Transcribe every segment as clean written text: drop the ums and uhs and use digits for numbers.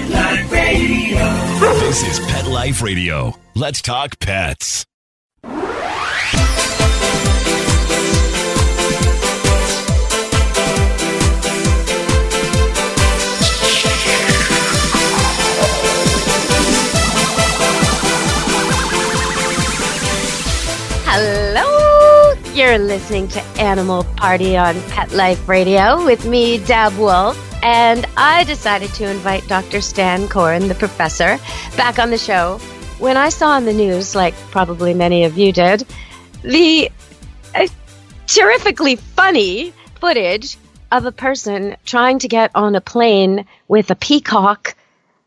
Pet Life Radio. This is Pet Life Radio. Let's talk pets. Hello! You're listening to Animal Party on Pet Life Radio with me, Deb Wolfe, and I decided to invite Dr. Stan Coren, the professor, back on the show when I saw in the news, like probably many of you did, the terrifically funny footage of a person trying to get on a plane with a peacock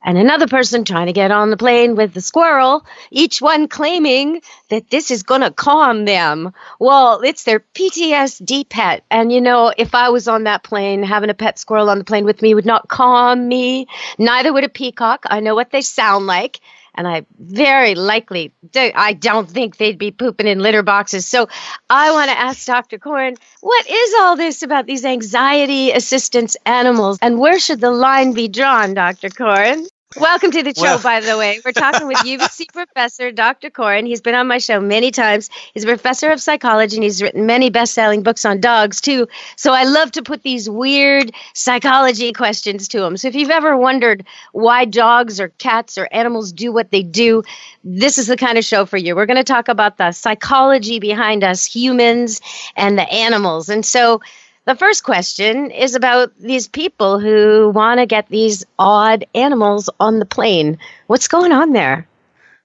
and another person trying to get on the plane with the squirrel, each one claiming that this is going to calm them. Well, it's their PTSD pet. And, you know, if I was on that plane, having a pet squirrel on the plane with me would not calm me. Neither would a peacock. I know what they sound like. And I very likely, I don't think they'd be pooping in litter boxes. So I want to ask Dr. Coren, what is all this about these anxiety assistance animals? And where should the line be drawn, Dr. Coren? Welcome to the show, by the way. We're talking with UBC professor Dr. Coren. He's been on my show many times. He's a professor of psychology, and he's written many best-selling books on dogs, too. So I love to put these weird psychology questions to him. So if you've ever wondered why dogs or cats or animals do what they do, this is the kind of show for you. We're going to talk about the psychology behind us humans and the animals. And so the first question is about these people who want to get these odd animals on the plane. What's going on there?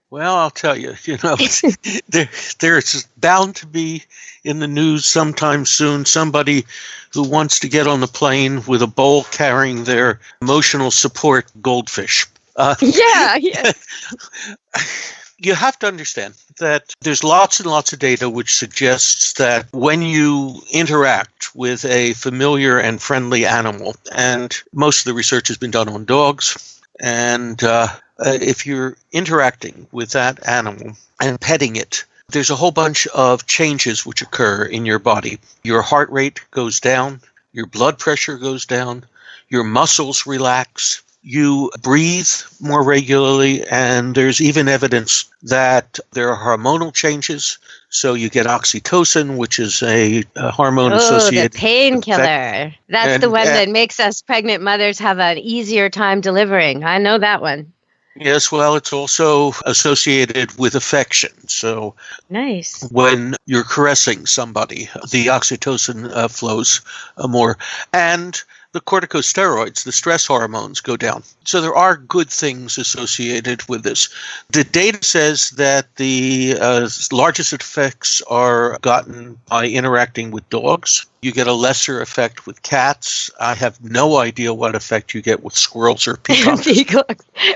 Well, I'll tell you, there's bound to be in the news sometime soon somebody who wants to get on the plane with a bowl carrying their emotional support goldfish. Yeah. You have to understand that there's lots and lots of data which suggests that when you interact with a familiar and friendly animal, and most of the research has been done on dogs, and if you're interacting with that animal and petting it, there's a whole bunch of changes which occur in your body. Your heart rate goes down, your blood pressure goes down, your muscles relax, you breathe more regularly, and there's even evidence that there are hormonal changes. So you get oxytocin, which is a hormone associated. Oh, the painkiller. That's the one that makes us pregnant mothers have an easier time delivering. I know that one. Yes, well, it's also associated with affection. So nice. When you're caressing somebody, the oxytocin flows more. And the corticosteroids, the stress hormones, go down. So there are good things associated with this. The data says that the largest effects are gotten by interacting with dogs. You get a lesser effect with cats. I have no idea what effect you get with squirrels or peacocks.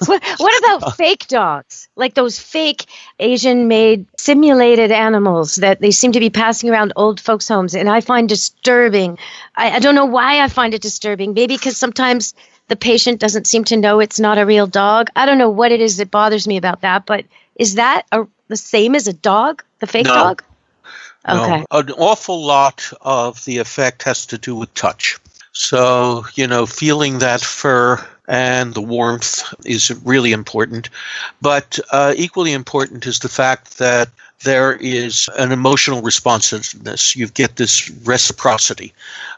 What about fake dogs? Like those fake Asian-made simulated animals that they seem to be passing around old folks' homes, and I find disturbing. I don't know why I find it disturbing. Maybe because sometimes the patient doesn't seem to know it's not a real dog. I don't know what it is that bothers me about that, but is that the same as a dog, the fake dog? Okay. No, an awful lot of the effect has to do with touch. So, feeling that fur and the warmth is really important. But equally important is the fact that there is an emotional responsiveness. You get this reciprocity.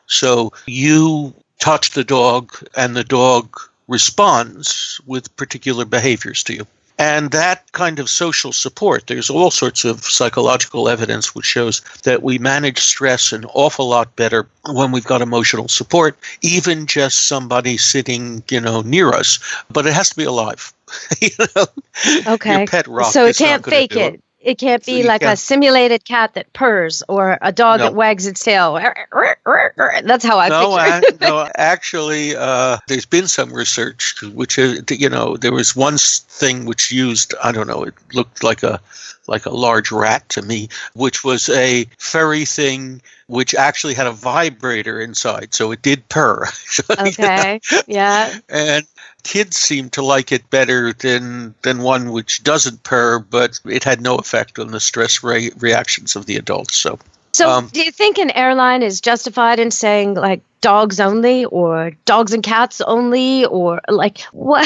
So you touch the dog and the dog responds with particular behaviors to you. And that kind of social support, there's all sorts of psychological evidence which shows that we manage stress an awful lot better when we've got emotional support, even just somebody sitting, near us. But it has to be alive. Okay. Your pet rock so it can't fake it. It can't be like a simulated cat that purrs or a dog that wags its tail. That's how I picture it. No, actually, there's been some research which, there was one thing which used, I don't know, it looked like a large rat to me, which was a furry thing which actually had a vibrator inside, so it did purr. Okay, yeah. And kids seem to like it better than one which doesn't purr, but it had no effect on the stress reactions of the adults. So So do you think an airline is justified in saying like dogs only or dogs and cats only, or like what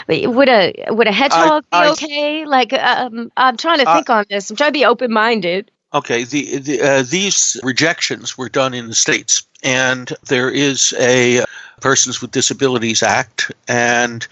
would a hedgehog be okay? Like I'm trying to think on this. I'm trying to be open-minded. Okay, these rejections were done in the States, and there is a Persons with Disabilities Act, and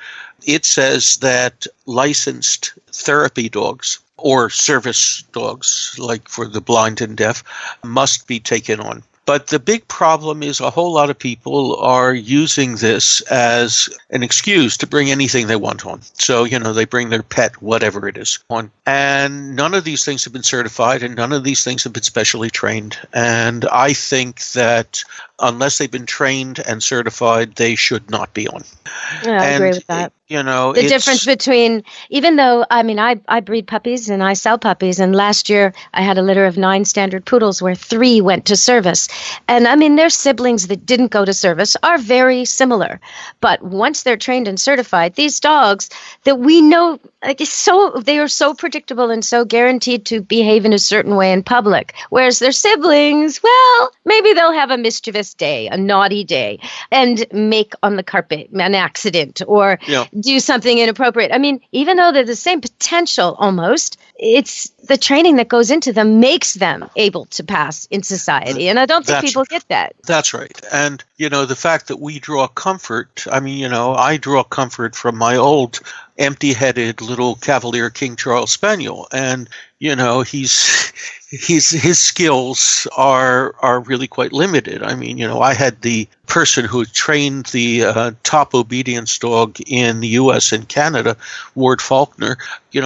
it says that licensed therapy dogs or service dogs, like for the blind and deaf, must be taken on. But the big problem is a whole lot of people are using this as an excuse to bring anything they want on. So, they bring their pet, whatever it is, on. And none of these things have been certified, and none of these things have been specially trained. And I think that unless they've been trained and certified, they should not be on. Yeah, I agree with that. The difference between, even though, I breed puppies and I sell puppies, and last year I had a litter of 9 standard poodles where 3 went to service. And their siblings that didn't go to service are very similar. But once they're trained and certified, these dogs that we know, they are so predictable and so guaranteed to behave in a certain way in public. Whereas their siblings, well, maybe they'll have a mischievous day, a naughty day, and make on the carpet an accident or do something inappropriate. Even though they're the same potential almost, it's the training that goes into them makes them able to pass in society. And I don't think people get that. That's right. And, the fact that we draw comfort, I draw comfort from my old empty-headed little Cavalier King Charles Spaniel. And, his skills are really quite limited. I had the person who trained the top obedience dog in the U.S. and Canada, Ward Faulkner,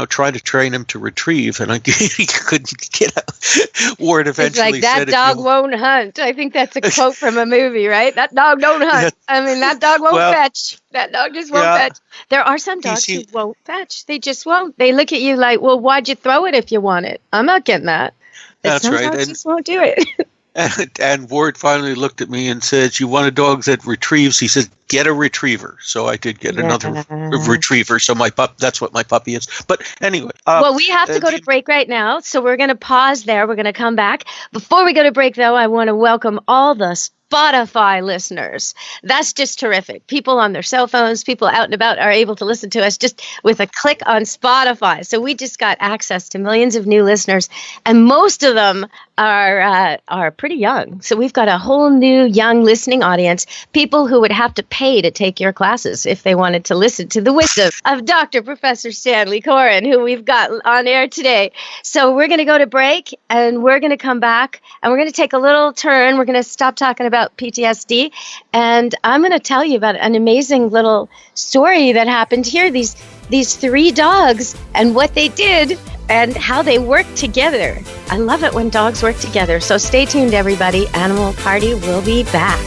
try to train him to retrieve, and he couldn't get out. Ward eventually said, that dog won't hunt. I think that's a quote from a movie, right? That dog don't hunt. That dog won't fetch. That dog just won't fetch. There are some dogs who won't fetch. They just won't. They look at you like, well, why'd you throw it if you want it? I'm not getting that. That's right. Dogs just won't do it. And Ward finally looked at me and said, you want a dog that retrieves? He said, get a retriever. So I did get another retriever. So that's what my puppy is. But anyway. Well, we have to go to break right now. So we're going to pause there. We're going to come back. Before we go to break, though, I want to welcome all the Spotify listeners. That's just terrific. People on their cell phones, people out and about are able to listen to us just with a click on Spotify. So we just got access to millions of new listeners, and most of them are pretty young. So we've got a whole new young listening audience, people who would have to pay to take your classes if they wanted to listen to the wisdom of Dr. Professor Stanley Coren, who we've got on air today. So we're going to go to break, and we're going to come back, and we're going to take a little turn. We're going to stop talking about PTSD, and I'm going to tell you about an amazing little story that happened here. These 3 dogs and what they did and how they work together. I love it when dogs work together. So stay tuned, everybody. Animal Party will be back.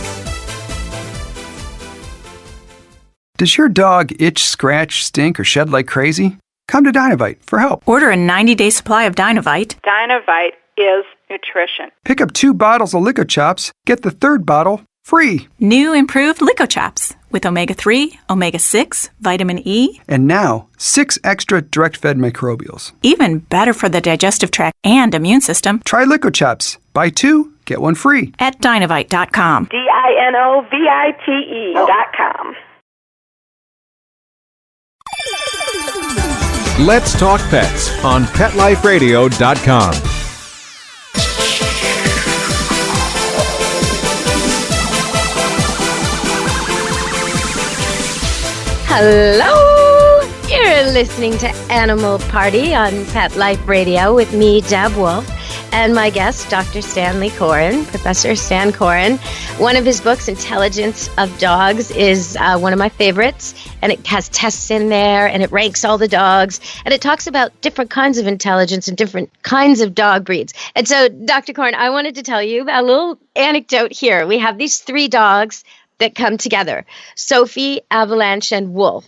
Does your dog itch, scratch, stink, or shed like crazy? Come to Dynovite for help. Order a 90-day supply of Dynovite. Dynovite is nutrition. Pick up 2 bottles of Lico Chops. Get the 3rd bottle free. New improved Lico Chops with omega-3, omega-6, vitamin E. And now, 6 extra direct-fed microbials. Even better for the digestive tract and immune system. Try Lico Chops. Buy 2, get 1 free. At Dynovite.com. DINOVITE.com. Let's Talk Pets on PetLifeRadio.com. Hello! You're listening to Animal Party on Pet Life Radio with me, Deb Wolfe, and my guest, Dr. Stanley Coren, Professor Stan Coren. One of his books, Intelligence of Dogs, is one of my favorites, and it has tests in there, and it ranks all the dogs, and it talks about different kinds of intelligence and different kinds of dog breeds. And so, Dr. Coren, I wanted to tell you a little anecdote here. We have these 3 dogs that come together: Sophie, Avalanche, and Wolf.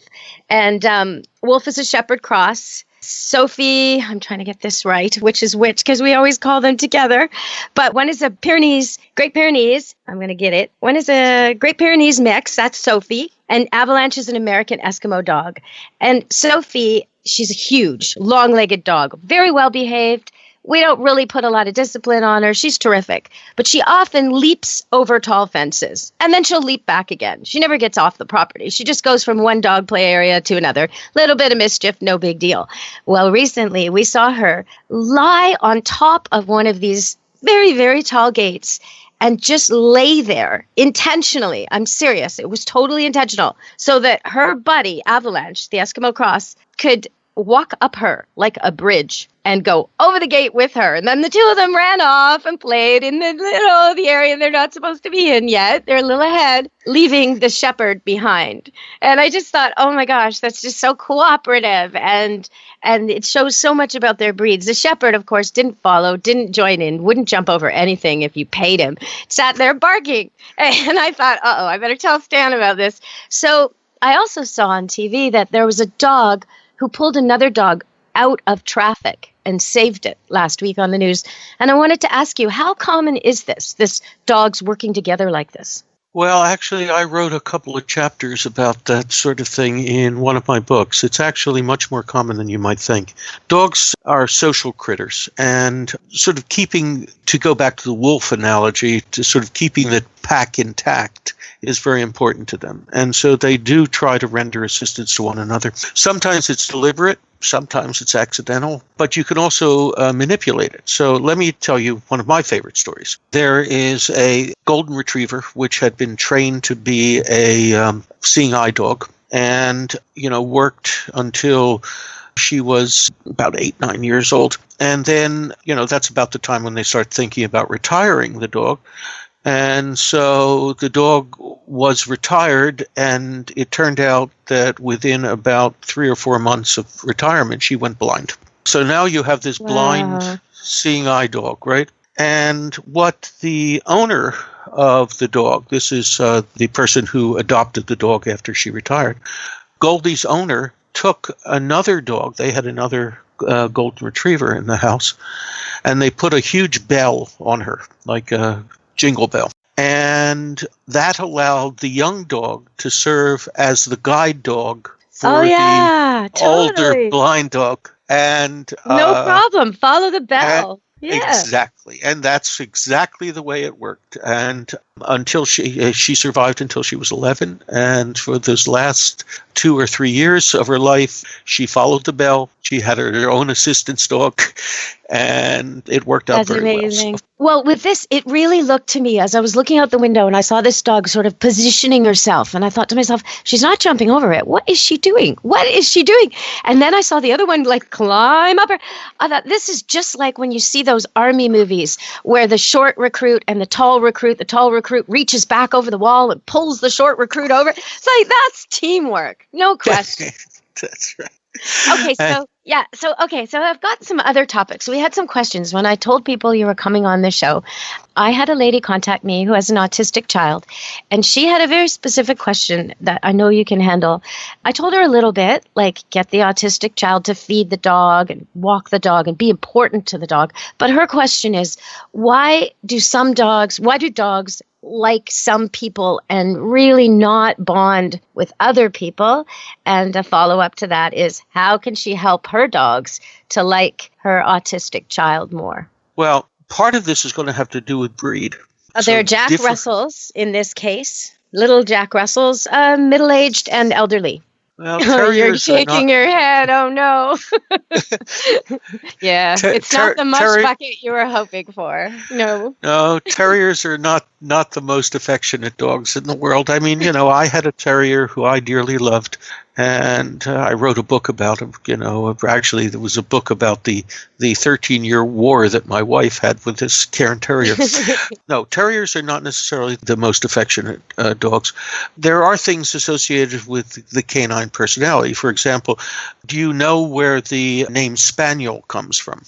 And Wolf is a Shepherd Cross. Sophie, I'm trying to get this right, which is which, because we always call them together. But one is a Great Pyrenees. I'm going to get it. One is a Great Pyrenees mix. That's Sophie. And Avalanche is an American Eskimo dog. And Sophie, she's a huge, long-legged dog, very well behaved, We don't really put a lot of discipline on her. She's terrific. But she often leaps over tall fences, and then she'll leap back again. She never gets off the property. She just goes from one dog play area to another. Little bit of mischief, no big deal. Well, recently we saw her lie on top of one of these very, very tall gates and just lay there intentionally. I'm serious. It was totally intentional. So that her buddy, Avalanche, the Eskimo Cross, could walk up her like a bridge and go over the gate with her. And then the two of them ran off and played in the area they're not supposed to be in yet. They're a little ahead, leaving the shepherd behind. And I just thought, oh my gosh, that's just so cooperative. And it shows so much about their breeds. The shepherd, of course, didn't follow, didn't join in, wouldn't jump over anything if you paid him, sat there barking. And I thought, I better tell Stan about this. So I also saw on TV that there was a dog who pulled another dog out of traffic and saved it last week on the news. And I wanted to ask you, how common is this dogs working together like this? Well, actually, I wrote a couple of chapters about that sort of thing in one of my books. It's actually much more common than you might think. Dogs are social critters, and sort of to go back to the wolf analogy, to sort of keeping the pack intact is very important to them. And so they do try to render assistance to one another. Sometimes it's deliberate, sometimes it's accidental, but you can also manipulate it. So let me tell you one of my favorite stories. There is a golden retriever which had been trained to be a seeing eye dog, and worked until she was about 8-9 years old. And then, that's about the time when they start thinking about retiring the dog. And so the dog was retired, and it turned out that within about 3 or 4 months of retirement, she went blind. So now you have this blind seeing eye dog, right? And what the owner of the dog, this is the person who adopted the dog after she retired, Goldie's owner took another dog. They had another golden retriever in the house, and they put a huge bell on her, like a jingle bell. And that allowed the young dog to serve as the guide dog for the older blind dog. And no problem. Follow the bell. Yeah. Exactly. And that's exactly the way it worked. And until she survived until she was 11. And for those last 2 or 3 years of her life, she followed the bell. She had her own assistance dog, and it worked out very well. That's amazing. Well, with this, it really looked to me as I was looking out the window and I saw this dog sort of positioning herself. And I thought to myself, she's not jumping over it. What is she doing? What is she doing? And then I saw the other one like climb up her. I thought, this is just like when you see those army movies where the short recruit and the tall recruit reaches back over the wall and pulls the short recruit over. It's like, that's teamwork. No question. That's right. Okay, so I've got some other topics. We had some questions when I told people you were coming on the show. I had a lady contact me who has an autistic child, and she had a very specific question that I know you can handle. I told her a little bit, like get the autistic child to feed the dog and walk the dog and be important to the dog. But her question is, why do dogs like some people and really not bond with other people? And a follow-up to that is, how can she help her dogs to like her autistic child more? Well, part of this is going to have to do with breed. They're Jack Russells in this case. Little Jack Russells, middle-aged and elderly. Well, you're shaking your head. Oh, no. Yeah, it's not the mush bucket you were hoping for. No. No, terriers are not the most affectionate dogs in the world. I mean, I had a terrier who I dearly loved, and I wrote a book about him. Actually, there was a book about the 13-year war that my wife had with this Cairn Terrier. No, terriers are not necessarily the most affectionate dogs. There are things associated with the canine personality. For example, do you know where the name Spaniel comes from?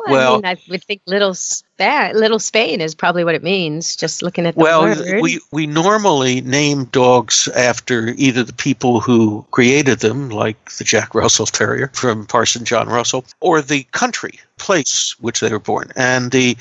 Well, I would think Little Spain is probably what it means, just looking at the word. We normally name dogs after either the people who created them, like the Jack Russell Terrier from Parson John Russell, or the country, place which they were born. And the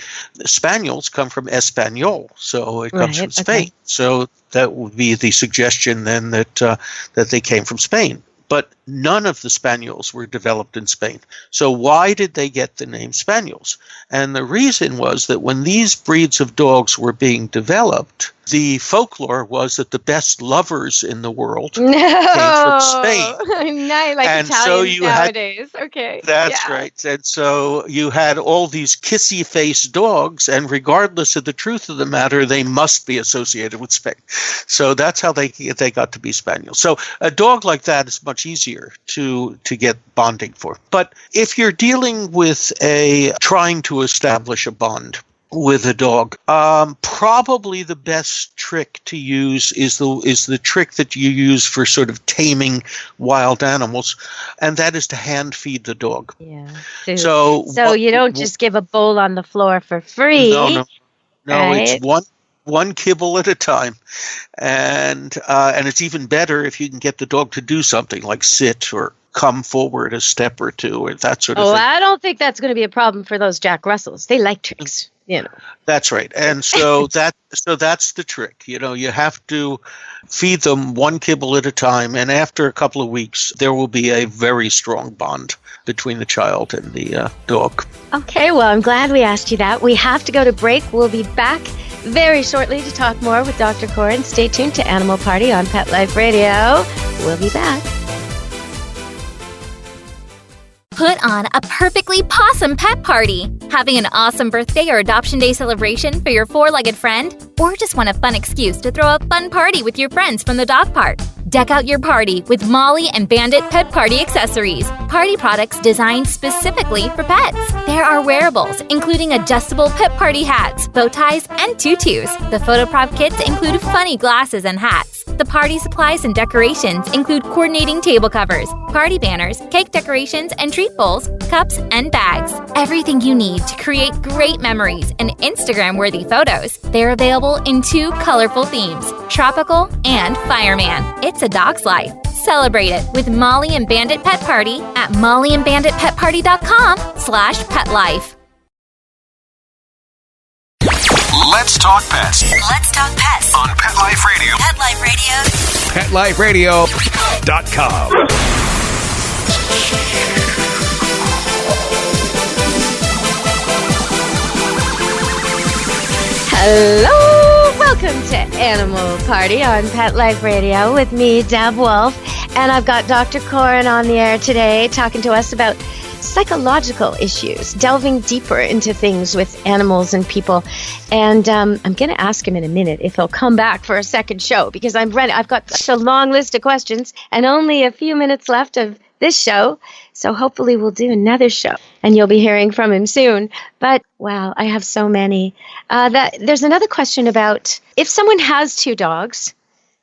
Spaniels come from Espanol, so it comes from Spain. Okay. So that would be the suggestion then that they came from Spain. but none of the spaniels were developed in Spain. So why did they get the name spaniels? And the reason was that when these breeds of dogs were being developed, the folklore was that the best lovers in the world came from Spain. Like and Italians so you nowadays. Okay. That's right. And so you had all these kissy-faced dogs, and regardless of the truth of the matter, they must be associated with Spain. So that's how they got to be spaniels. So a dog like that is much easier to get bonding for. But if you're dealing with trying to establish a bond with a dog, probably the best trick to use is the trick that you use for sort of taming wild animals, and that is to hand feed the dog. Yeah. So you don't just give a bowl on the floor for free. No. Right? It's one kibble at a time, and it's even better if you can get the dog to do something like sit or come forward a step or two, or that sort of thing. I don't think that's going to be a problem for those Jack Russells. They like tricks. That's right. And so that's the trick. You have to feed them one kibble at a time, and after a couple of weeks there will be a very strong bond between the child and the dog. Okay, well, I'm glad we asked you that. We have to go to break. We'll be back very shortly to talk more with Dr. Coren. Stay tuned to Animal Party on Pet Life Radio. We'll be back. Put on a perfectly possum pet party. Having an awesome birthday or adoption day celebration for your four-legged friend? Or just want a fun excuse to throw a fun party with your friends from the dog park? Deck out your party with Molly and Bandit Pet Party accessories. Party products designed specifically for pets. There are wearables, including adjustable pet party hats, bow ties, and tutus. The photo prop kits include funny glasses and hats. The party supplies and decorations include coordinating table covers, party banners, cake decorations, and treat bowls, cups, and bags. Everything you need to create great memories and Instagram-worthy photos. They're available in 2 colorful themes, tropical and fireman. It's a dog's life. Celebrate it with Molly and Bandit Pet Party at mollyandbanditpetparty.com/petlife. Let's talk pets. Let's talk pets On Pet Life Radio. Pet Life Radio. PetLifeRadio.com. Hello! Welcome to Animal Party on Pet Life Radio with me, Deb Wolfe. And I've got Dr. Coren on the air today talking to us about psychological issues, delving deeper into things with animals and people. And I'm going to ask him in a minute if he'll come back for a second show, because I'm ready. I've got such a long list of questions and only a few minutes left of this show. So hopefully we'll do another show and you'll be hearing from him soon. But wow, I have so many. There's another question about if someone has 2 dogs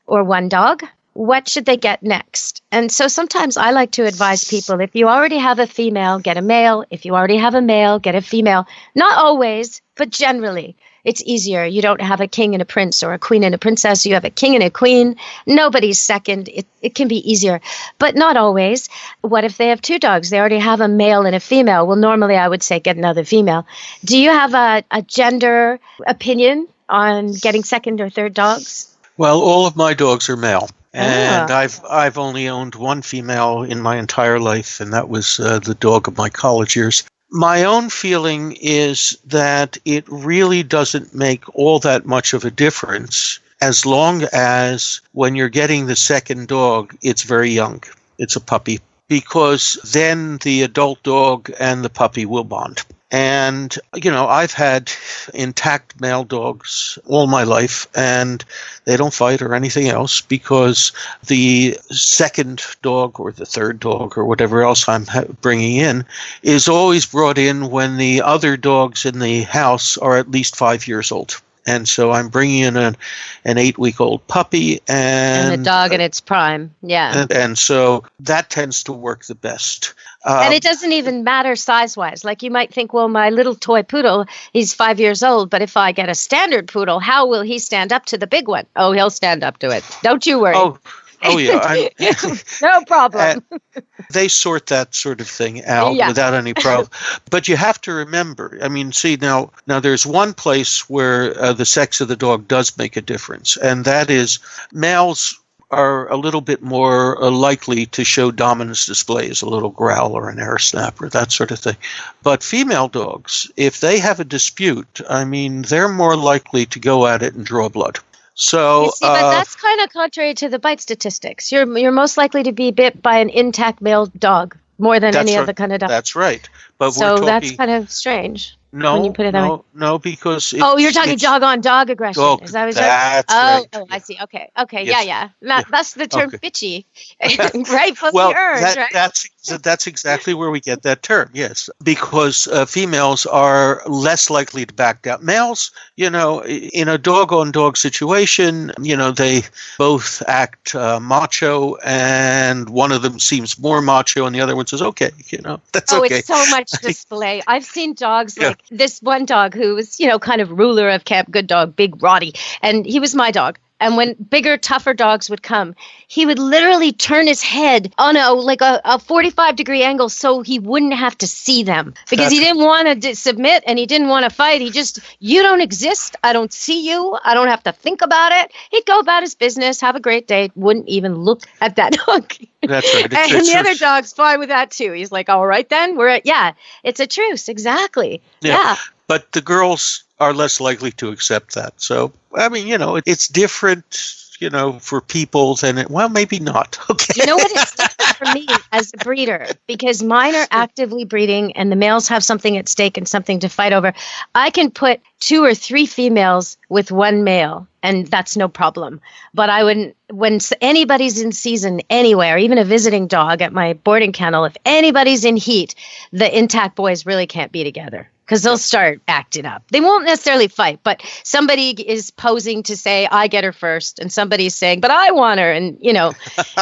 or 1 dog, what should they get next? And so sometimes I like to advise people, if you already have a female, get a male. If you already have a male, get a female. Not always, but generally. It's easier. You don't have a king and a prince or a queen and a princess. You have a king and a queen. Nobody's second. It can be easier, but not always. What if they have 2 dogs? They already have a male and a female. Well, normally I would say get another female. Do you have a gender opinion on getting second or third dogs? Well, all of my dogs are male. And I've only owned 1 female in my entire life, and that was the dog of my college years. My own feeling is that it really doesn't make all that much of a difference as long as when you're getting the second dog, it's very young. It's a puppy, because then the adult dog and the puppy will bond. And, I've had intact male dogs all my life, and they don't fight or anything else, because the second dog or the third dog or whatever else I'm bringing in is always brought in when the other dogs in the house are at least 5 years old. And so I'm bringing in an 8-week-old puppy and the dog in its prime. Yeah. And so that tends to work the best. And it doesn't even matter size-wise. Like you might think, well, my little toy poodle, he's 5 years old, but if I get a standard poodle, how will he stand up to the big one? Oh, he'll stand up to it. Don't you worry. Oh yeah. No problem. They sort that sort of thing out without any problem. But you have to remember, now there's one place where the sex of the dog does make a difference, and that is males are a little bit more likely to show dominance displays, a little growl or an air snap or that sort of thing. But female dogs, if they have a dispute, I mean, they're more likely to go at it and draw blood. So, you see, but that's kind of contrary to the bite statistics. You're most likely to be bit by an intact male dog more than any other kind of dog. That's right. But so that's kind of strange. No, when you put it that way. No, because you're talking dog-on-dog aggression. Is that what you're That's right. Oh, I see. Okay, yes. yeah. That's the term bitchy. Rightfully earned, right? That's exactly where we get that term, yes. Because females are less likely to back down. Males, in a dog-on-dog situation, they both act macho, and one of them seems more macho, and the other one says, okay, that's okay. Oh, it's so much display. I've seen dogs like this one dog who was, kind of ruler of camp, good dog, big Roddy, and he was my dog. And when bigger, tougher dogs would come, he would literally turn his head on a 45-degree angle so he wouldn't have to see them because he didn't want to submit and he didn't want to fight. He just, you don't exist. I don't see you. I don't have to think about it. He'd go about his business, have a great day, wouldn't even look at that dog. That's right. And the other dog's fine with that too. He's like, all right then, it's a truce. Exactly. Yeah. But the girls are less likely to accept that. So, I mean, it's different, for people than maybe not. Okay. You know what? It's different for me as a breeder because mine are actively breeding and the males have something at stake and something to fight over. I can put 2 or 3 females with one male and that's no problem. But I wouldn't, when anybody's in season anywhere, even a visiting dog at my boarding kennel, if anybody's in heat, the intact boys really can't be together. Because they'll start acting up. They won't necessarily fight, but somebody is posing to say, I get her first, and somebody's saying, but I want her. And,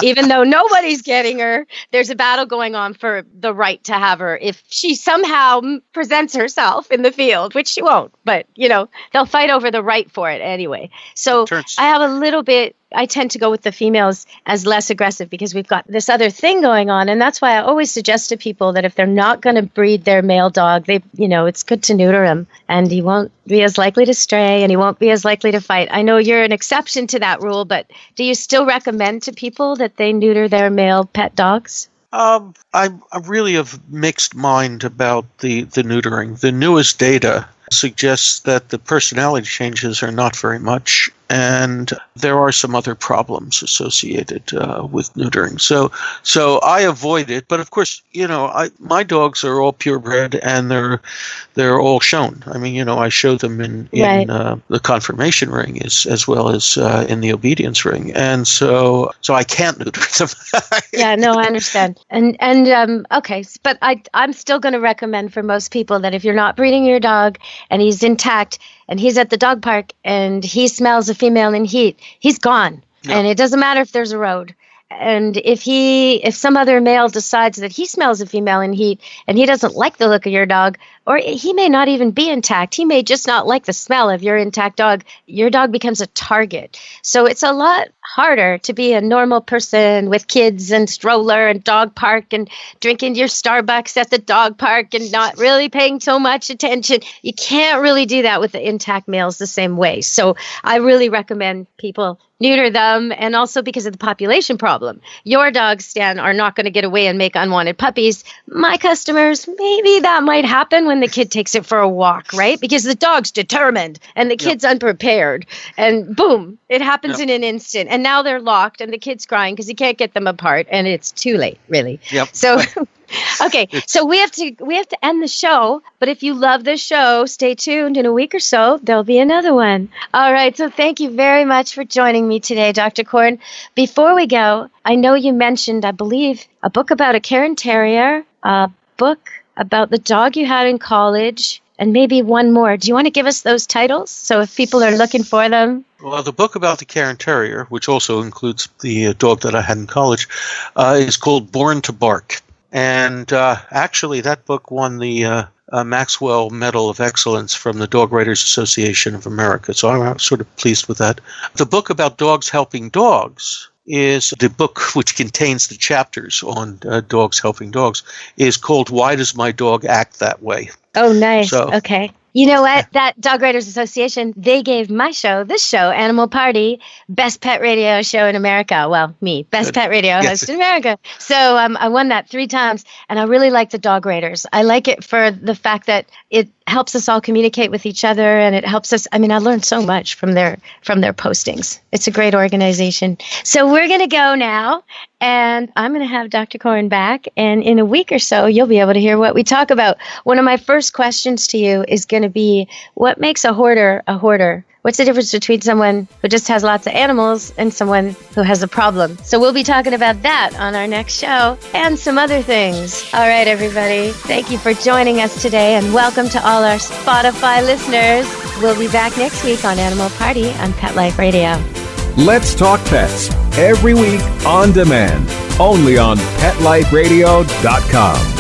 even though nobody's getting her, there's a battle going on for the right to have her if she somehow presents herself in the field, which she won't. But, they'll fight over the right for it anyway. So I have a little bit, I tend to go with the females as less aggressive because we've got this other thing going on. And that's why I always suggest to people that if they're not going to breed their male dog, it's good to neuter him and he won't be as likely to stray and he won't be as likely to fight. I know you're an exception to that rule, but do you still recommend to people that they neuter their male pet dogs? I'm really of mixed mind about the neutering. The newest data suggests that the personality changes are not very much, and there are some other problems associated with neutering. So I avoid it, but of course, my dogs are all purebred and they're all shown. I mean, I show them in the conformation ring as well as in the obedience ring, and so I can't neuter them. Yeah, no, I understand. And okay, but I'm still going to recommend for most people that if you're not breeding your dog and he's intact and he's at the dog park and he smells a female in heat, he's gone. Yeah. And it doesn't matter if there's a road. And if some other male decides that he smells a female in heat and he doesn't like the look of your dog, or he may not even be intact, he may just not like the smell of your intact dog, your dog becomes a target. So it's a lot harder to be a normal person with kids and stroller and dog park and drinking your Starbucks at the dog park and not really paying so much attention. You can't really do that with the intact males the same way. So I really recommend people neuter them, and also because of the population problem. Your dogs, Stan, are not going to get away and make unwanted puppies. My customers, maybe that might happen when the kid takes it for a walk, right? Because the dog's determined and the kid's unprepared, and boom, it happens in an instant. And now they're locked and the kid's crying because he can't get them apart, and it's too late, really. Yep. So okay, so we have to end the show, but if you love this show, stay tuned. In a week or so, there'll be another one. All right, so thank you very much for joining me today, Dr. Coren. Before we go, I know you mentioned, I believe, a book about a Cairn Terrier, a book about the dog you had in college, and maybe one more. Do you want to give us those titles so if people are looking for them? Well, the book about the Cairn Terrier, which also includes the dog that I had in college, is called Born to Bark. And actually, that book won the Maxwell Medal of Excellence from the Dog Writers Association of America. So I'm sort of pleased with that. The book about dogs helping dogs is the book which contains the chapters on dogs helping dogs, is called Why Does My Dog Act That Way? Oh, nice. So, okay. You know what? That Dog Writers Association, they gave my show, this show, Animal Party, best pet radio show in America. Well, me, best pet radio host in America. So I won that 3 times, and I really like the Dog Writers. I like it for the fact that it helps us all communicate with each other, and it helps us. I mean, I learned so much from their postings. It's a great organization. So we're going to go now, and I'm going to have Dr. Coren back, and in a week or so, you'll be able to hear what we talk about. One of my first questions to you is going to be, what makes a hoarder a hoarder? What's the difference between someone who just has lots of animals and someone who has a problem? So we'll be talking about that on our next show and some other things. All right, everybody. Thank you for joining us today, and welcome to all our Spotify listeners. We'll be back next week on Animal Party on Pet Life Radio. Let's Talk Pets, every week on demand, only on PetLifeRadio.com.